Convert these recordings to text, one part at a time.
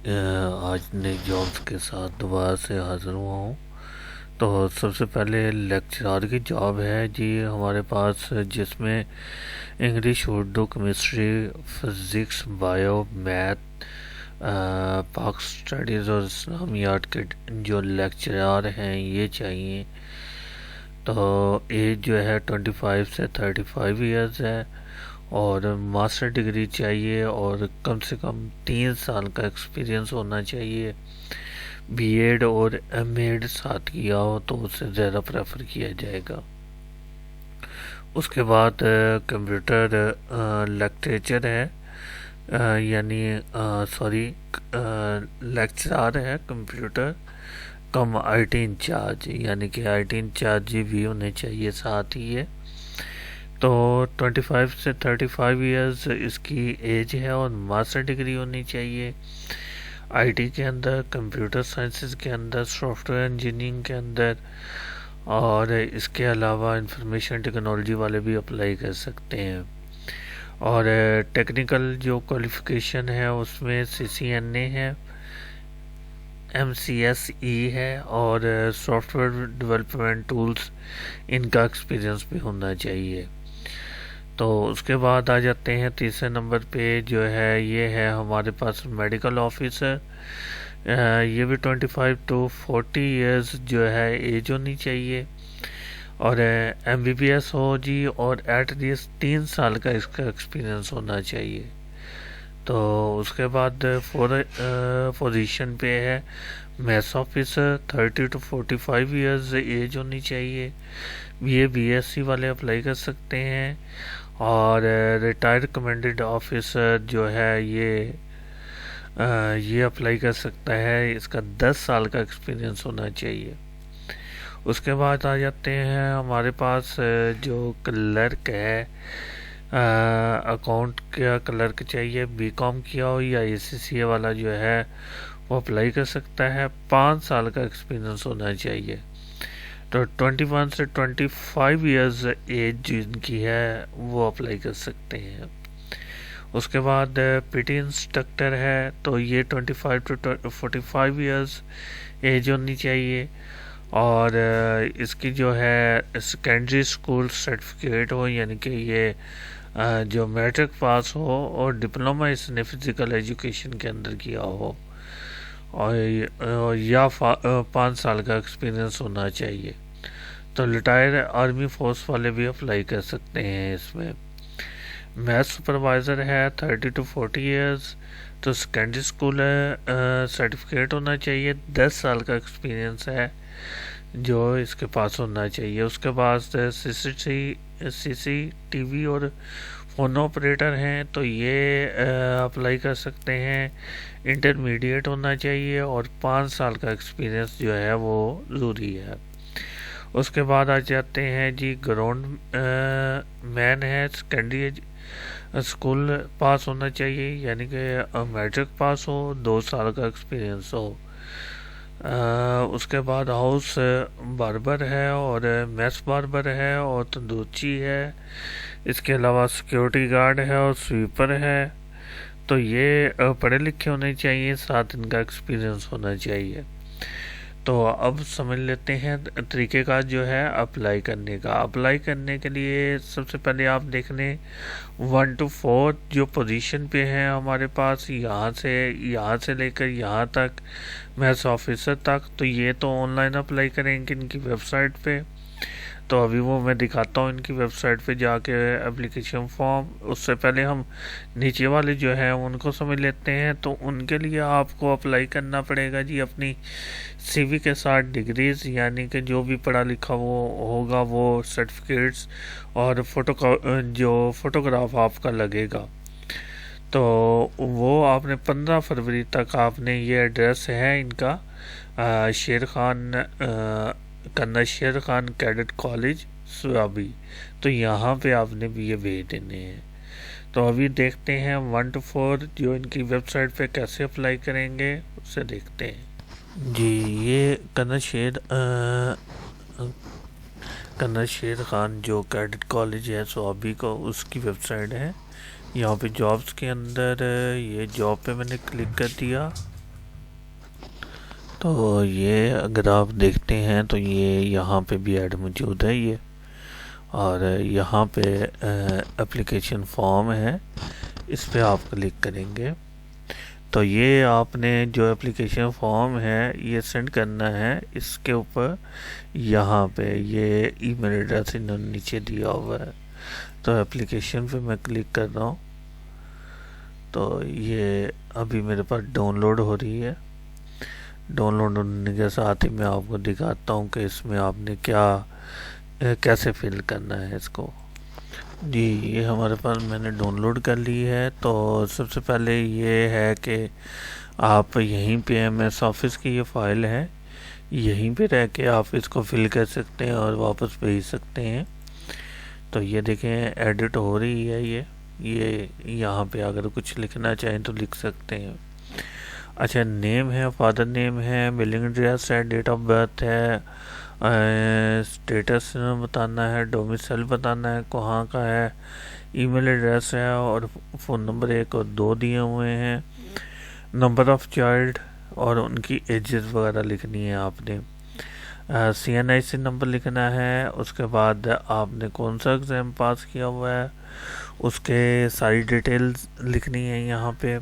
آج نئی جابس کے ساتھ دوبارہ سے حاضر ہوا ہوں۔ تو سب سے پہلے لیکچرار کی جاب ہے جی ہمارے پاس، جس میں English, Urdu, chemistry, physics, bio, math, پاک اسٹڈیز اور اسلامیات کے جو لیکچرار ہیں یہ چاہیے۔ تو ایج جو ہے 25 سے 35 ایئرز ہے، اور ماسٹر ڈگری چاہیے، اور کم سے کم 3 سال کا ایکسپیرینس ہونا چاہیے۔ بی ایڈ اور ایم ایڈ ساتھ کیا ہو تو اس سے زیادہ پریفر کیا جائے گا۔ اس کے بعد کمپیوٹر لیکچر ہے، لیکچرار ہے computer cum I T incharge, یعنی کہ آئی ٹی انچارج بھی ہونے چاہیے ساتھ ہی ہے۔ تو 25 سے 35 ایئرز اس کی ایج ہے، اور ماسٹر ڈگری ہونی چاہیے آئی ٹی کے اندر، کمپیوٹر سائنسز کے اندر، سافٹ ویئر انجینئرنگ کے اندر، اور اس کے علاوہ انفارمیشن ٹیکنالوجی والے بھی اپلائی کر سکتے ہیں۔ اور ٹیکنیکل جو کوالیفیکیشن ہے اس میں سی سی این اے ہے، ایم سی ایس ای ہے، اور soft where development tools in کا ایکسپیرینس بھی ہونا چاہیے۔ تو اس کے بعد آ جاتے ہیں تیسرے نمبر پہ، جو ہے یہ ہے ہمارے پاس میڈیکل آفیسر۔ یہ بھی 25 to 40 ایئرز جو ہے ایج ہونی چاہیے، اور ایم بی بی ایس ہو جی، اور ایٹ لیسٹ 3 سال کا اس کا ایکسپیرینس ہونا چاہیے۔ تو اس کے بعد پوزیشن پہ ہے maths officer, 30 to 45 years age ہونی چاہیے۔ یہ بی ایس سی والے اپلائی کر سکتے ہیں۔ اور ریٹائرڈ کمانڈنٹ آفیسر جو ہے یہ اپلائی کر سکتا ہے، اس کا 10 سال کا ایکسپیرینس ہونا چاہیے۔ اس کے بعد آ جاتے ہیں ہمارے پاس جو کلرک ہے، اکاؤنٹ کا کلرک چاہیے، بی کام کیا ہو یا اے سی سی اے والا جو ہے وہ اپلائی کر سکتا ہے، 5 سال کا ایکسپیرینس ہونا چاہیے۔ تو 21 سے 25 ایئرز ایج جن کی ہے وہ اپلائی کر سکتے ہیں۔ اس کے بعد پی ٹی انسٹرکٹر ہے، تو یہ 25 to 45 ایئرز ایج ہونی چاہیے، اور اس کی جو ہے سیکنڈری اسکول سرٹیفکیٹ ہو، یعنی کہ یہ جو میٹرک پاس ہو، اور ڈپلومہ اس نے فزیکل ایجوکیشن کے اندر کیا ہو، اور یا 5 سال کا ایکسپیرینس ہونا چاہیے۔ تو ریٹائر آرمی فورس والے بھی اپلائی کر سکتے ہیں اس میں۔ میتھ سپروائزر ہے، 30 to 40 ایئرز، تو سیکنڈری اسکول سرٹیفکیٹ ہونا چاہیے، 10 سال کا ایکسپیرینس ہے جو اس کے پاس ہونا چاہیے۔ اس کے بعد سی سی ٹی وی اور فون آپریٹر ہیں، تو یہ اپلائی کر سکتے ہیں، انٹرمیڈیٹ ہونا چاہیے، اور 5 سال کا ایکسپیرینس جو ہے وہ ضروری ہے۔ اس کے بعد آ جاتے ہیں جی گراؤنڈ مین ہے، سیکنڈری اسکول پاس ہونا چاہیے، یعنی کہ میٹرک پاس ہو، 2 سال کا ایکسپیرینس ہو۔ اس کے بعد ہاؤس باربر ہے، اور میس باربر ہے، اور تندورچی ہے۔ اس کے علاوہ سیکیورٹی گارڈ ہے، اور سویپر ہے۔ تو یہ پڑھے لکھے ہونے چاہیے، ساتھ ان کا ایکسپیرینس ہونا چاہیے۔ تو اب سمجھ لیتے ہیں طریقہ کار جو ہے اپلائی کرنے کا۔ اپلائی کرنے کے لیے سب سے پہلے آپ دیکھ لیں 1 to 4 جو پوزیشن پہ ہیں ہمارے پاس، یہاں سے لے کر یہاں تک، میتھس آفیسر تک، تو یہ تو آن لائن اپلائی کریں گے ان کی ویب سائٹ پہ۔ تو ابھی وہ میں دکھاتا ہوں ان کی ویب سائٹ پہ جا کے اپلیکیشن فارم۔ اس سے پہلے ہم نیچے والے جو ہیں ان کو سمجھ لیتے ہیں۔ تو ان کے لیے آپ کو اپلائی کرنا پڑے گا جی اپنی سی وی کے ساتھ ڈگریز، یعنی کہ جو بھی پڑھا لکھا وہ ہوگا، وہ سرٹیفکیٹس، اور جو فوٹوگراف آپ کا لگے گا۔ تو وہ آپ نے 15 فروری تک آپ نے، یہ ایڈریس ہے ان کا، colonel Sher Khan cadet college Swabi, تو یہاں پہ آپ نے بھی یہ بھیج دینے ہیں۔ تو ابھی دیکھتے ہیں 1 to 4 جو ان کی ویب سائٹ پہ کیسے اپلائی کریں گے، اسے دیکھتے ہیں جی۔ یہ کرنل شیر خان جو کیڈٹ کالج ہے سوابی کو، اس کی ویب سائٹ ہے۔ یہاں پہ جابس کے اندر یہ جاب پہ میں نے کلک کر دیا، تو یہ اگر آپ دیکھتے ہیں تو یہ یہاں پہ بھی ایڈ موجود ہے یہ، اور یہاں پہ اپلیکیشن فارم ہے، اس پہ آپ کلک کریں گے تو یہ آپ نے جو اپلیکیشن فارم ہے یہ سینڈ کرنا ہے اس کے اوپر، یہاں پہ یہ ای میل ایڈریس انہوں نے نیچے دیا ہوا ہے، تو اپلیکیشن پہ میں کلک کر رہا ہوں تو یہ ابھی میرے پاس ڈاؤن لوڈ ہو رہی ہے۔ ڈاؤن لوڈ ہونے کے ساتھ ہی میں آپ کو دکھاتا ہوں کہ اس میں آپ نے کیسے فل کرنا ہے اس کو۔ جی یہ ہمارے پاس میں نے ڈاؤن لوڈ کر لی ہے۔ تو سب سے پہلے یہ ہے کہ آپ یہیں پہ ایم ایس آفس کی یہ فائل ہے، یہیں پہ رہ کے آپ اس کو فل کر سکتے ہیں اور واپس بھیج سکتے ہیں۔ تو یہ دیکھیں ایڈٹ ہو رہی ہے، یہ یہاں پہ اگر کچھ لکھنا چاہیں تو لکھ سکتے ہیں۔ اچھا نیم ہے، فادر نیم ہے، بلنگ ایڈریس ہے، ڈیٹ آف برتھ ہے، اسٹیٹس بتانا ہے، ڈومیسائل بتانا ہے کہاں کا ہے، ای میل ایڈریس ہے، اور فون نمبر 1 اور 2 دیے ہوئے ہیں، نمبر آف چائلڈ اور ان کی ایجز وغیرہ لکھنی ہے آپ نے، سی این آئی سی نمبر لکھنا ہے، اس کے بعد آپ نے کون سا ایگزام پاس کیا ہوا ہے اس کے ساری ڈیٹیلز لکھنی ہے، یہاں پہ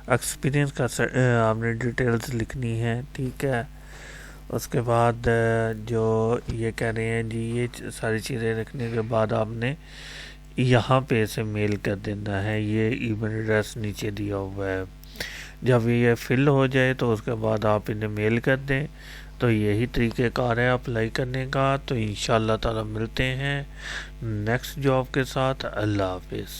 ایکسپیرینس کا آپ نے ڈیٹیلز لکھنی ہے، ٹھیک ہے۔ اس کے بعد جو یہ کہہ رہے ہیں جی یہ ساری چیزیں رکھنے کے بعد آپ نے یہاں پہ اسے میل کر دینا ہے، یہ ای میل ایڈریس نیچے دیا ہوا ہے۔ جب یہ فل ہو جائے تو اس کے بعد آپ انہیں میل کر دیں، تو یہی طریقہ کار ہے اپلائی کرنے کا۔ تو انشاءاللہ تعالی ملتے ہیں نیکسٹ جاب کے ساتھ۔ اللہ حافظ۔